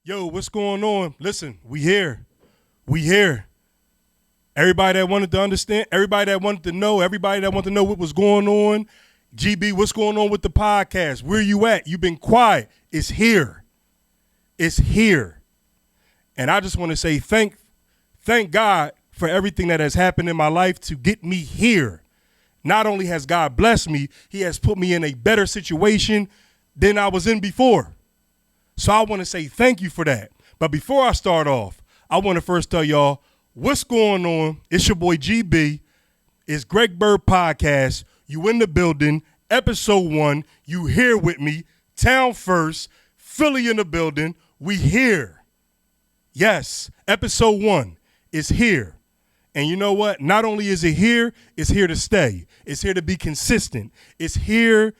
Yo, what's going on? Listen, we here. We here. Everybody that wanted to understand, everybody that wanted to know, everybody that wanted to know what was going on. GB, what's going on with the podcast? Where you at? You've been quiet. It's here. It's here. And I just want to say thank God for everything that has happened in my life to get me here. Not only has God blessed me, he has put me in a better situation than I was in before. So I want to say thank you for that. But before I start off, I want to first tell y'all what's going on. It's your boy GB. It's Great Byrd Podcast. You in the building. Episode 1. You here with me. Town first. Philly in the building. We here. Yes. Episode 1 is here. And you know what? Not only is it here, it's here to stay. It's here to be consistent. It's here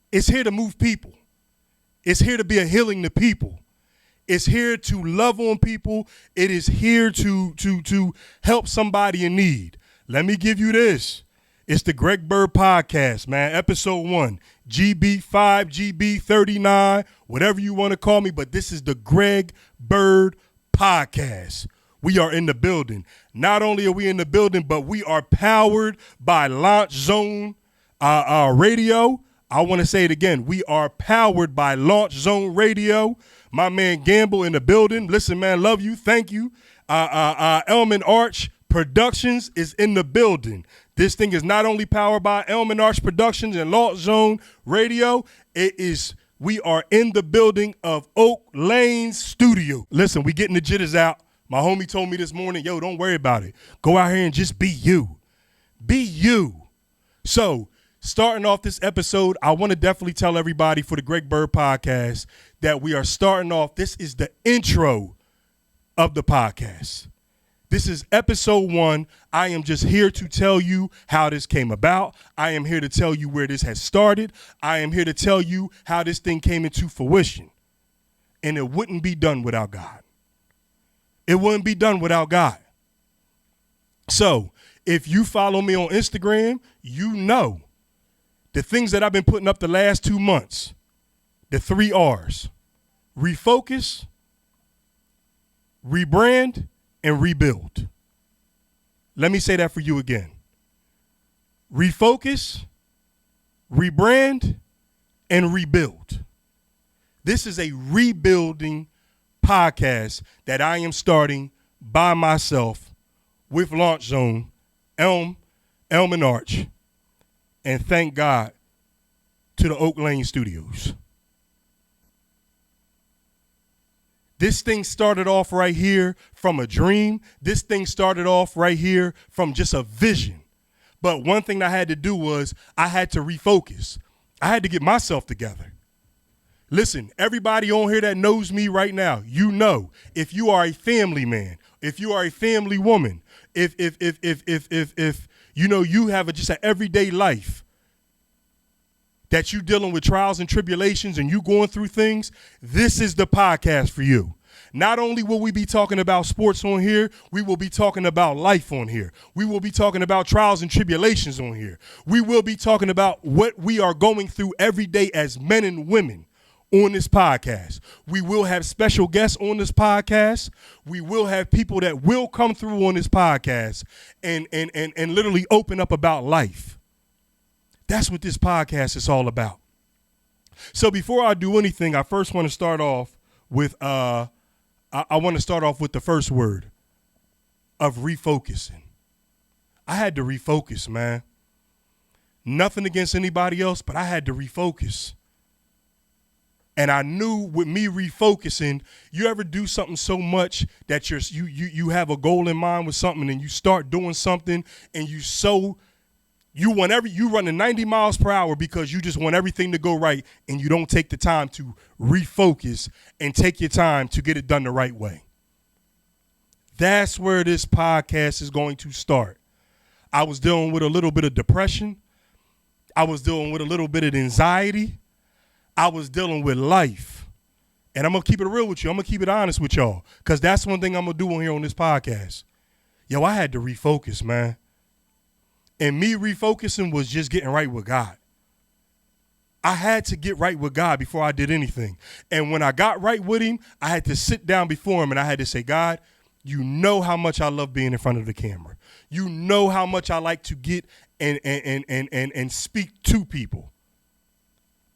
it's here to move people. It's here to be a healing to people. It's here to love on people. It is here to help somebody in need. Let me give you this. It's the Great Byrd Podcast, man. Episode 1, GB5, GB39, whatever you want to call me, but this is the Great Byrd Podcast. We are in the building. Not only are we in the building, but we are powered by Launch Zon Radio. I want to say it again. We are powered by Launch Zon Radio. My man Gamble in the building. Listen, man, love you. Thank you. Elman Arch Productions is in the building. This thing is not only powered by Elman Arch Productions and Launch Zon Radio. We are in the building of Oakland Studios. Listen, we getting the jitters out. My homie told me this morning, yo, don't worry about it. Go out here and just be you. Be you. So, starting off this episode, I want to definitely tell everybody for the Great Byrd Podcast that we are starting off. This is the intro of the podcast. This is episode 1. I am just here to tell you how this came about. I am here to tell you where this has started. I am here to tell you how this thing came into fruition. And it wouldn't be done without God. It wouldn't be done without God. So if you follow me on Instagram, you know the things that I've been putting up the last 2 months, the 3 R's: refocus, rebrand, and rebuild. Let me say that for you again. Refocus, rebrand, and rebuild. This is a rebuilding podcast that I am starting by myself with Launch Zon, Elman Arch, and thank God to the Oakland Studios. This thing started off right here from a dream. This thing started off right here from just a vision. But one thing I had to do was I had to refocus. I had to get myself together. Listen, everybody on here that knows me right now, you know, if you are a family man, if you are a family woman, if you know you have just an everyday life that you dealing with trials and tribulations and you going through things, this is the podcast for you. Not only will we be talking about sports on here, we will be talking about life on here. We will be talking about trials and tribulations on here. We will be talking about what we are going through every day as men and women on this podcast. We will have special guests on this podcast. We will have people that will come through on this podcast and literally open up about life. That's what this podcast is all about. So before I do anything, I first want to start off with I want to start off with the first word of refocusing. I had to refocus, man. Nothing against anybody else, but I had to refocus. And I knew with me refocusing, you ever do something so much that you have a goal in mind with something and you start doing something and you running 90 miles per hour because you just want everything to go right and you don't take the time to refocus and take your time to get it done the right way. That's where this podcast is going to start. I was dealing with a little bit of depression. I was dealing with a little bit of anxiety. I was dealing with life. And I'm going to keep it real with you. I'm going to keep it honest with y'all because that's one thing I'm going to do on here on this podcast. Yo, I had to refocus, man. And me refocusing was just getting right with God. I had to get right with God before I did anything. And when I got right with him, I had to sit down before him and I had to say, God, you know how much I love being in front of the camera. You know how much I like to get and speak to people.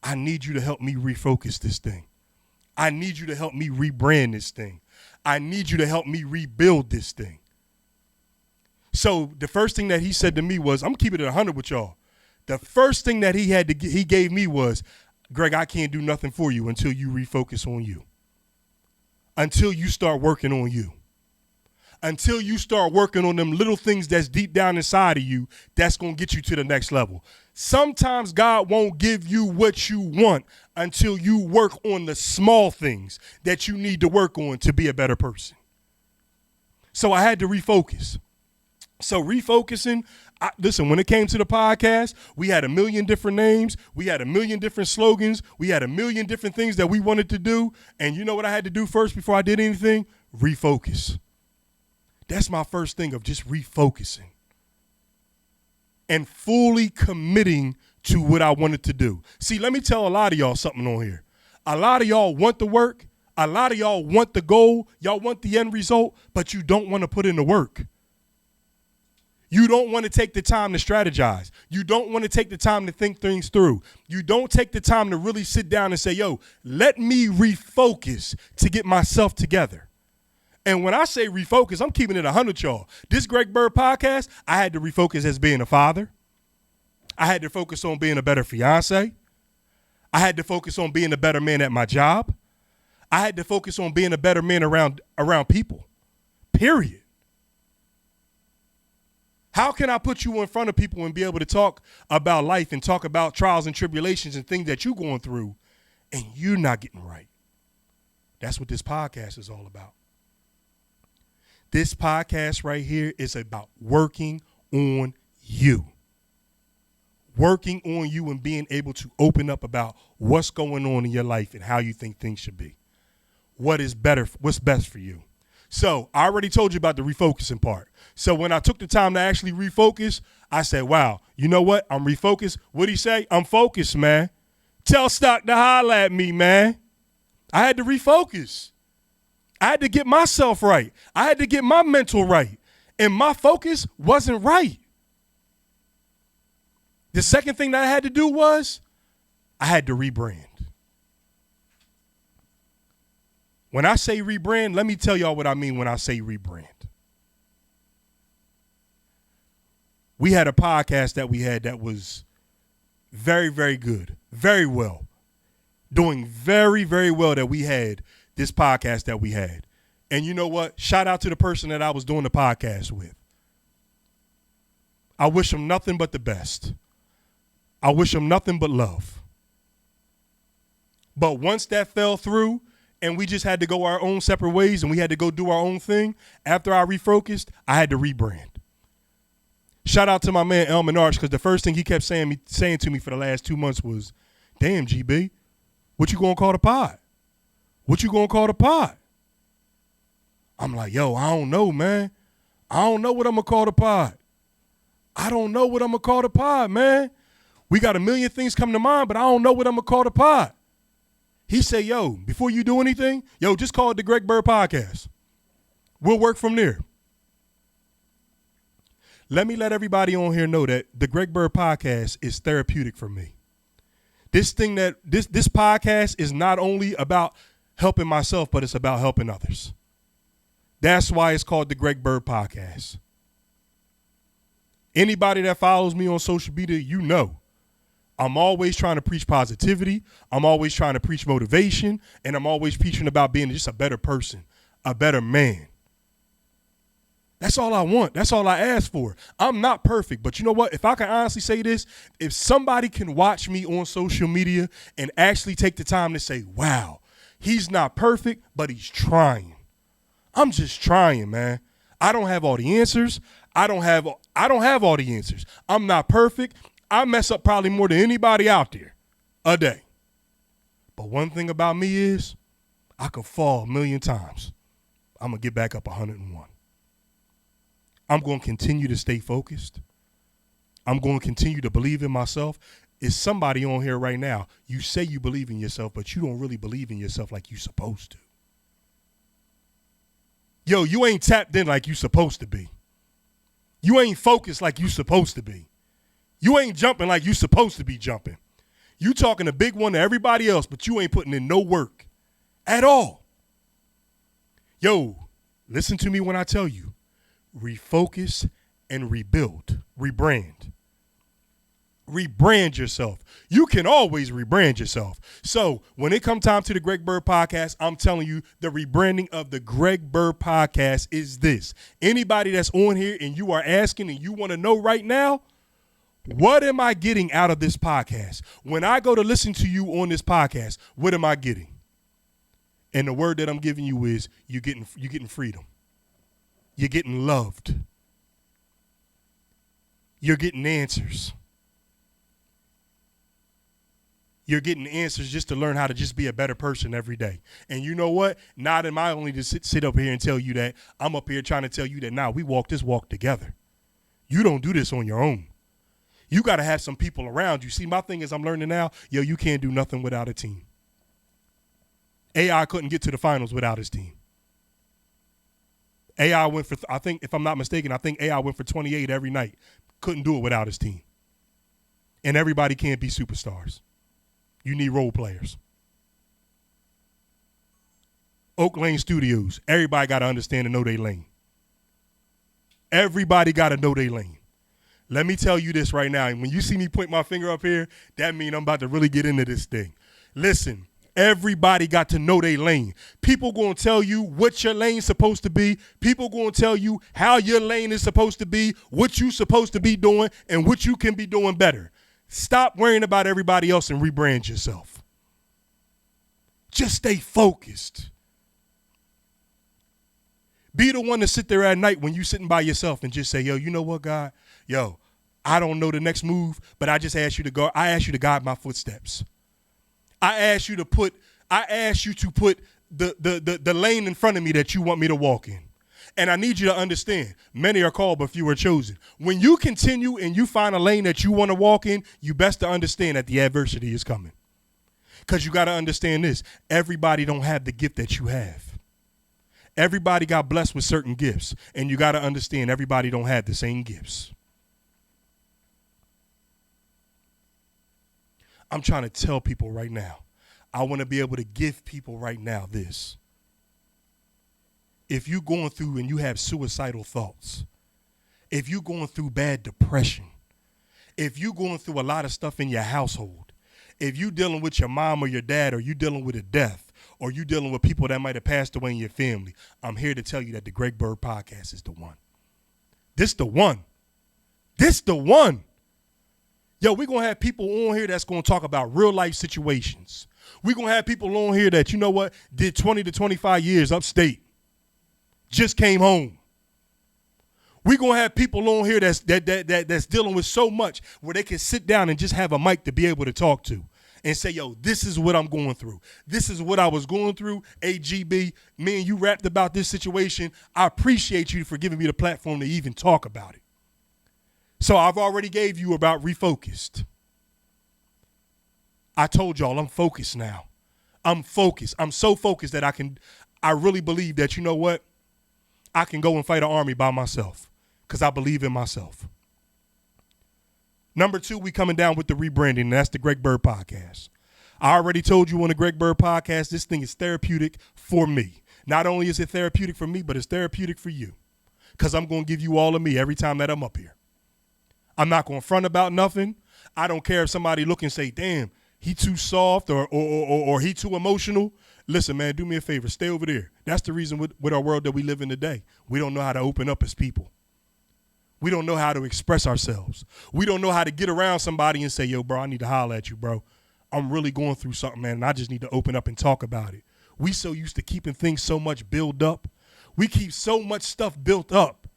I need you to help me refocus this thing. I need you to help me rebrand this thing. I need you to help me rebuild this thing. So the first thing that he said to me was, I'm keeping it 100 with y'all. The first thing that he gave me was, Greg, I can't do nothing for you until you refocus on you. Until you start working on you. Until you start working on them little things that's deep down inside of you, that's going to get you to the next level. Sometimes God won't give you what you want until you work on the small things that you need to work on to be a better person. So I had to refocus. So refocusing, listen, when it came to the podcast, we had a million different names. We had a million different slogans. We had a million different things that we wanted to do. And you know what I had to do first before I did anything? Refocus. That's my first thing, of just refocusing and fully committing to what I wanted to do. See, let me tell a lot of y'all something on here. A lot of y'all want the work. A lot of y'all want the goal. Y'all want the end result, but you don't want to put in the work. You don't want to take the time to strategize. You don't want to take the time to think things through. You don't take the time to really sit down and say, yo, let me refocus to get myself together. And when I say refocus, I'm keeping it 100, y'all. This Great Byrd Podcast, I had to refocus as being a father. I had to focus on being a better fiance. I had to focus on being a better man at my job. I had to focus on being a better man around people, period. How can I put you in front of people and be able to talk about life and talk about trials and tribulations and things that you're going through and you're not getting right? That's what this podcast is all about. This podcast right here is about working on you. Working on you and being able to open up about what's going on in your life and how you think things should be. What's best for you. So I already told you about the refocusing part. So when I took the time to actually refocus, I said, wow, you know what? I'm refocused. What'd he say? I'm focused, man. Tell Stock to holler at me, man. I had to refocus. I had to get myself right. I had to get my mental right. And my focus wasn't right. The second thing that I had to do was I had to rebrand. When I say rebrand, let me tell y'all what I mean when I say rebrand. We had a podcast that we had that was very, very good, very well, doing very, very well, that we had this podcast that we had. And you know what? Shout out to the person that I was doing the podcast with. I wish him nothing but the best. I wish him nothing but love. But once that fell through and we just had to go our own separate ways and we had to go do our own thing, after I refocused, I had to rebrand. Shout out to my man Elman Arch, because the first thing he kept saying to me for the last 2 months was, damn, GB, what you gonna call the pod? What you gonna call the pod? I'm like, yo, I don't know, man. I don't know what I'm gonna call the pod. I don't know what I'm gonna call the pod, man. We got a million things come to mind, but I don't know what I'm gonna call the pod. He said, yo, before you do anything, yo, just call it the Great Byrd Podcast. We'll work from there. Let me let everybody on here know that the Great Byrd Podcast is therapeutic for me. This podcast is not only about helping myself, but it's about helping others. That's why it's called the Great Byrd Podcast. Anybody that follows me on social media, you know, I'm always trying to preach positivity. I'm always trying to preach motivation. And I'm always preaching about being just a better person, a better man. That's all I want. That's all I ask for. I'm not perfect, but you know what? If I can honestly say this, if somebody can watch me on social media and actually take the time to say, wow, he's not perfect, but he's trying. I'm just trying, man. I don't have all the answers. I don't have all the answers. I'm not perfect. I mess up probably more than anybody out there a day. But one thing about me is I could fall a million times. I'm going to get back up 101. I'm going to continue to stay focused. I'm going to continue to believe in myself. is somebody on here right now. You say you believe in yourself, but you don't really believe in yourself like you supposed to. Yo, you ain't tapped in like you supposed to be. You ain't focused like you supposed to be. You ain't jumping like you supposed to be jumping. You talking a big one to everybody else, but you ain't putting in no work at all. Yo, listen to me when I tell you, refocus and rebuild, rebrand. Rebrand yourself. You can always rebrand yourself. So when it comes time to the Great Byrd Podcast, I'm telling you the rebranding of the Great Byrd Podcast is this. Anybody that's on here and you are asking and you want to know right now, what am I getting out of this podcast? When I go to listen to you on this podcast, what am I getting? And the word that I'm giving you is you're getting freedom. You're getting loved. You're getting answers. You're getting answers just to learn how to just be a better person every day. And you know what? Not am I only to sit up here and tell you that. I'm up here trying to tell you that now we walk this walk together. You don't do this on your own. You got to have some people around you. See, my thing is I'm learning now, yo, you can't do nothing without a team. AI couldn't get to the finals without his team. AI went for, I think, if I'm not mistaken, I think AI went for 28 every night. Couldn't do it without his team. And everybody can't be superstars. You need role players. Oakland Studios, everybody got to understand and know their lane. Everybody got to know their lane. Let me tell you this right now. And when you see me point my finger up here, that means I'm about to really get into this thing. Listen, everybody got to know their lane. People going to tell you what your lane's supposed to be. People going to tell you how your lane is supposed to be, what you supposed to be doing, and what you can be doing better. Stop worrying about everybody else and rebrand yourself. Just stay focused. Be the one to sit there at night when you sitting by yourself and just say, yo, you know what, God? Yo, I don't know the next move, but I just ask you to go. I ask you to guide my footsteps. I ask you to put the lane in front of me that you want me to walk in. And I need you to understand, many are called, but few are chosen. When you continue and you find a lane that you want to walk in, you best to understand that the adversity is coming. Because you got to understand this. Everybody don't have the gift that you have. Everybody got blessed with certain gifts. And you got to understand everybody don't have the same gifts. I'm trying to tell people right now. I want to be able to give people right now this. If you're going through and you have suicidal thoughts, if you're going through bad depression, if you're going through a lot of stuff in your household, if you're dealing with your mom or your dad, or you're dealing with a death, or you're dealing with people that might have passed away in your family, I'm here to tell you that the Great Byrd Podcast is the one. This the one. This the one. Yo, we're going to have people on here that's going to talk about real life situations. We're going to have people on here that, you know what, did 20 to 25 years upstate. Just came home. We're going to have people on here that's dealing with so much where they can sit down and just have a mic to be able to talk to and say, yo, this is what I'm going through. This is what I was going through. AGB, me and you rapped about this situation. I appreciate you for giving me the platform to even talk about it. So I've already gave you about refocused. I told y'all I'm focused now. I'm focused. I'm so focused that I really believe that, you know what? I can go and fight an army by myself because I believe in myself. Number 2, we coming down with the rebranding, and that's the Great Byrd Podcast. I already told you on the Great Byrd Podcast, this thing is therapeutic for me. Not only is it therapeutic for me, but it's therapeutic for you because I'm going to give you all of me every time that I'm up here. I'm not going to front about nothing. I don't care if somebody look and say, damn, he too soft or he too emotional. Listen, man, do me a favor. Stay over there. That's the reason with our world that we live in today. We don't know how to open up as people. We don't know how to express ourselves. We don't know how to get around somebody and say, yo, bro, I need to holler at you, bro. I'm really going through something, man, and I just need to open up and talk about it. We so used to keeping things so much built up. We keep so much stuff built up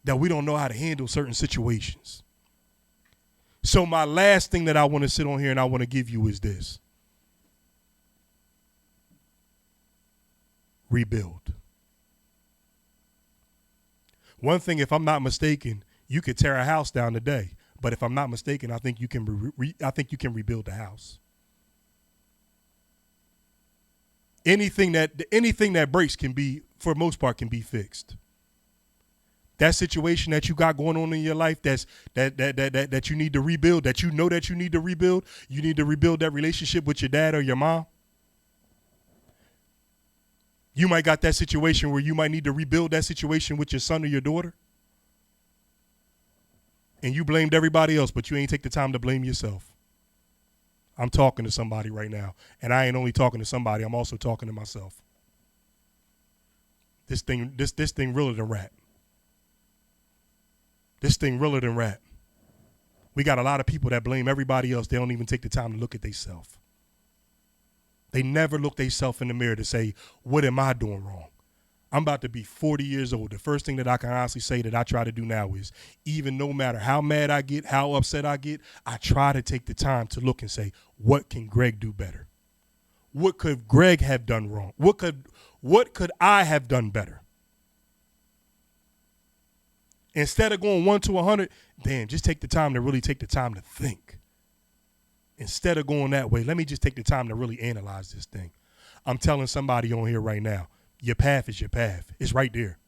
that we don't know how to handle certain situations. So my last thing that I want to sit on here and I want to give you is this. Rebuild. One thing, if I'm not mistaken, you could tear a house down today, But if I'm not mistaken, I think you can I think you can rebuild the house. Anything that breaks can be, for the most part, can be fixed. That situation that you got going on in your life that you need to rebuild, that you know that you need to rebuild that relationship with your dad or your mom. You might got that situation where you might need to rebuild that situation with your son or your daughter. And you blamed everybody else, but you ain't take the time to blame yourself. I'm talking to somebody right now. And I ain't only talking to somebody, I'm also talking to myself. This thing realer than rap. This thing realer than rap. We got a lot of people that blame everybody else. They don't even take the time to look at themselves. They never look themselves in the mirror to say, what am I doing wrong? I'm about to be 40 years old. The first thing that I can honestly say that I try to do now is, even no matter how mad I get, how upset I get, I try to take the time to look and say, what can Greg do better? What could Greg have done wrong? What could I have done better? Instead of going 1 to 100, just take the time to really take the time to think. Instead of going that way, let me just take the time to really analyze this thing. I'm telling somebody on here right now, your path is your path. It's right there.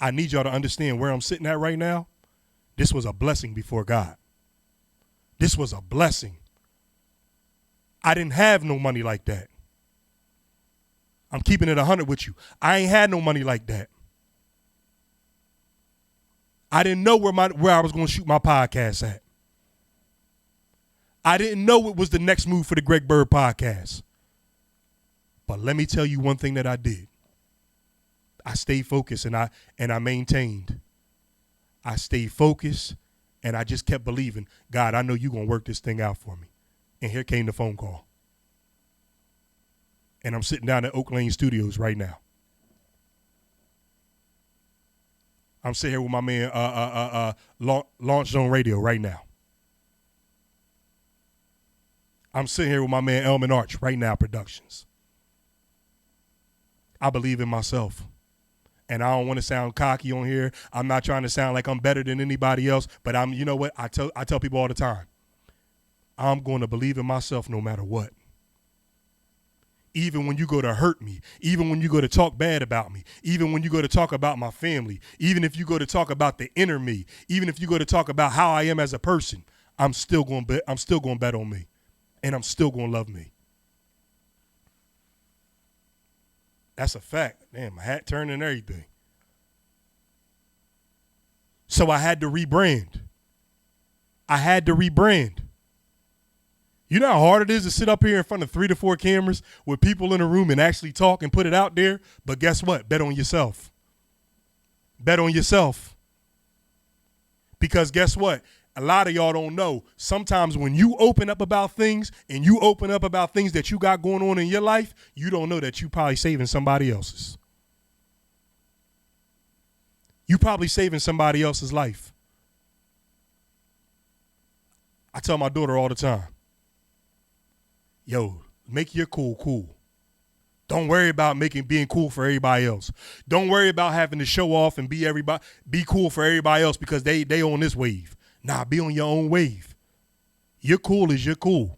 I need y'all to understand where I'm sitting at right now. This was a blessing before God. This was a blessing. I didn't have no money like that. I'm keeping it 100 with you. I ain't had no money like that. I didn't know where I was going to shoot my podcast at. I didn't know it was the next move for the Great Byrd Podcast. But let me tell you one thing that I did. I stayed focused and I maintained. I stayed focused and I just kept believing, God, I know you're going to work this thing out for me. And here came the phone call. And I'm sitting down at Oakland Studios right now. I'm sitting here with my man Launch Zon Radio right now. I'm sitting here with my man Elman Arch right now, Productions. I believe in myself. And I don't want to sound cocky on here. I'm not trying to sound like I'm better than anybody else, but you know what? I tell people all the time, I'm going to believe in myself no matter what. Even when you go to hurt me, even when you go to talk bad about me, even when you go to talk about my family, even if you go to talk about the inner me, even if you go to talk about how I am as a person, I'm still going to bet on me. And I'm still going to love me. That's a fact. Damn, my hat turned and everything. So I had to rebrand. You know how hard it is to sit up here in front of 3 to 4 cameras with people in a room and actually talk and put it out there? But guess what? Bet on yourself. Bet on yourself. Because guess what? A lot of y'all don't know. Sometimes when you open up about things and you open up about things that you got going on in your life, you don't know that you probably saving somebody else's. You probably saving somebody else's life. I tell my daughter all the time, yo, make your cool. Don't worry about being cool for everybody else. Don't worry about having to show off and be cool for everybody else because they on this wave. Nah, be on your own wave. You're cool as you're cool.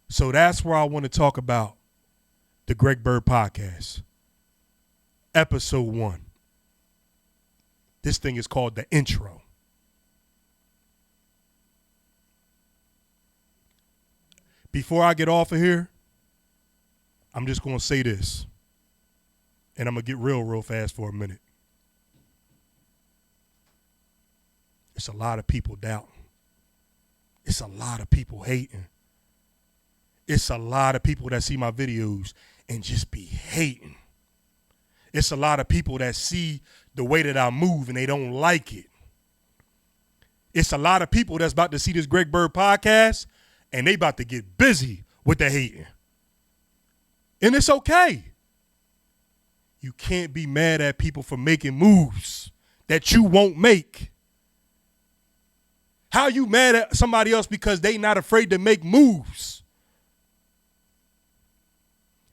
So that's where I want to talk about the Great Byrd Podcast. Episode 1. This thing is called the intro. Before I get off of here, I'm just going to say this. And I'm going to get real fast for a minute. It's a lot of people doubting. It's a lot of people hating. It's a lot of people that see my videos and just be hating. It's a lot of people that see the way that I move and they don't like it. It's a lot of people that's about to see this Great Byrd Podcast and they about to get busy with the hating. And it's okay. You can't be mad at people for making moves that you won't make. How you mad at somebody else because they not afraid to make moves?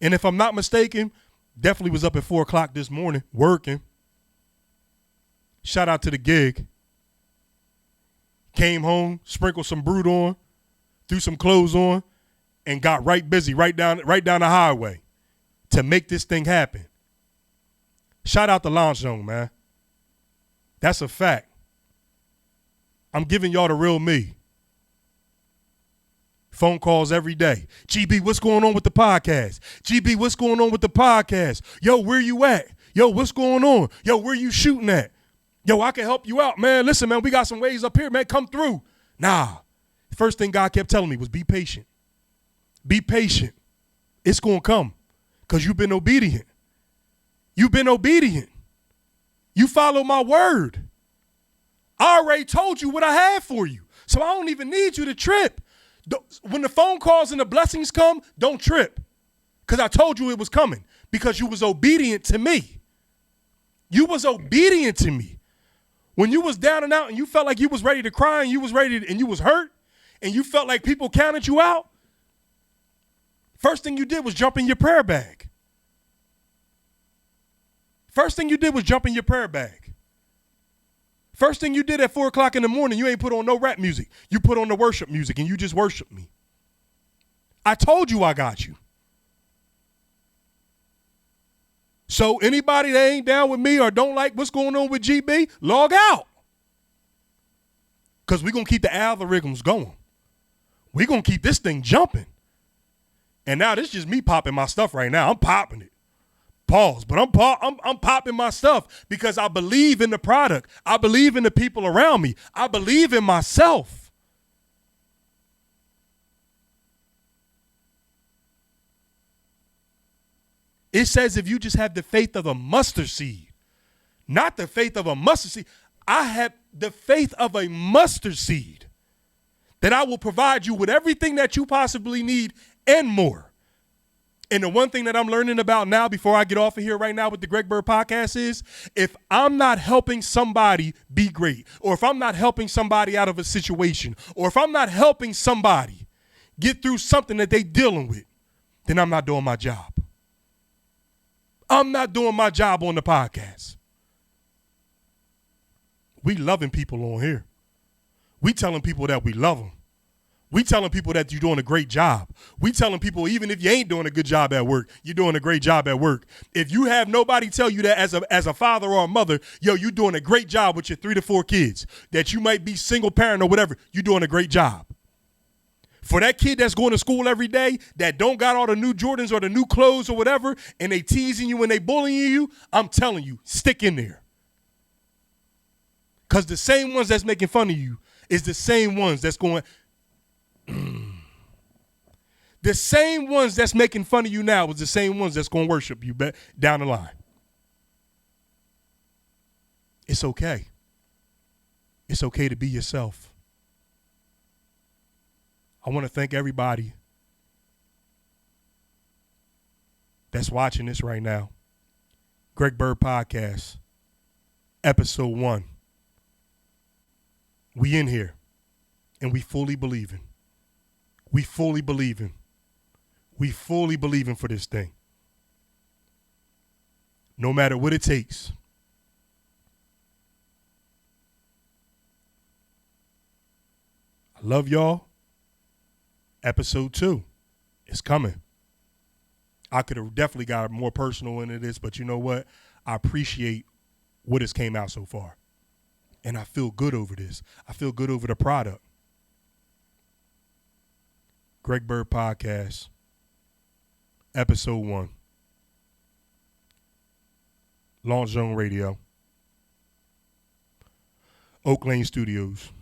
And if I'm not mistaken, definitely was up at 4 o'clock this morning working. Shout out to the gig. Came home, sprinkled some Brute on, threw some clothes on, and got right busy, right down the highway to make this thing happen. Shout out to Launch Zon, man. That's a fact. I'm giving y'all the real me. Phone calls every day. GB, what's going on with the podcast? GB, what's going on with the podcast? Yo, where you at? Yo, what's going on? Yo, where you shooting at? Yo, I can help you out, man. Listen, man, we got some ways up here, man. Come through. Nah. First thing God kept telling me was be patient. Be patient. It's going to come because you've been obedient. You've been obedient. You follow my word. I already told you what I had for you, so I don't even need you to trip. When the phone calls and the blessings come, don't trip because I told you it was coming because you was obedient to me. You was obedient to me. When you was down and out and you felt like you was ready to cry and you was hurt and you felt like people counted you out, first thing you did was jump in your prayer bag. First thing you did was jump in your prayer bag. First thing you did at 4 o'clock in the morning, you ain't put on no rap music. You put on the worship music and you just worship me. I told you I got you. So anybody that ain't down with me or don't like what's going on with GB, log out. Because we're going to keep the algorithms going. We're going to keep this thing jumping. And now this is just me popping my stuff right now. I'm popping it. Pause. But I'm popping my stuff because I believe in the product. I believe in the people around me. I believe in myself. It says if you just have the faith of a mustard seed, not the faith of a mustard seed. I have the faith of a mustard seed that I will provide you with everything that you possibly need and more. And the one thing that I'm learning about now before I get off of here right now with the Great Byrd Podcast is if I'm not helping somebody be great, or if I'm not helping somebody out of a situation, or if I'm not helping somebody get through something that they dealing with, then I'm not doing my job. I'm not doing my job on the podcast. We loving people on here. We telling people that we love them. We telling people that you're doing a great job. We telling people even if you ain't doing a good job at work, you're doing a great job at work. If you have nobody tell you that as a father or a mother, yo, you're doing a great job with your 3 to 4 kids, that you might be single parent or whatever, you're doing a great job. For that kid that's going to school every day that don't got all the new Jordans or the new clothes or whatever, and they teasing you and they bullying you, I'm telling you, stick in there. Because the same ones that's making fun of you is the same ones that's going, the same ones that's making fun of you now is the same ones that's going to worship you down the line. It's okay. It's okay to be yourself. I want to thank everybody that's watching this right now. Great Byrd Podcast, episode 1. We in here, and we fully believing. We fully believing. We fully believing for this thing. No matter what it takes. I love y'all. Episode 2 is coming. I could have definitely got more personal into this, but you know what? I appreciate what has came out so far. And I feel good over this. I feel good over the product. Great Byrd Podcast, episode 1. Launch Zon Radio. Oakland Studios.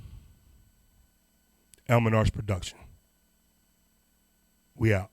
Elman Arts Production. We out.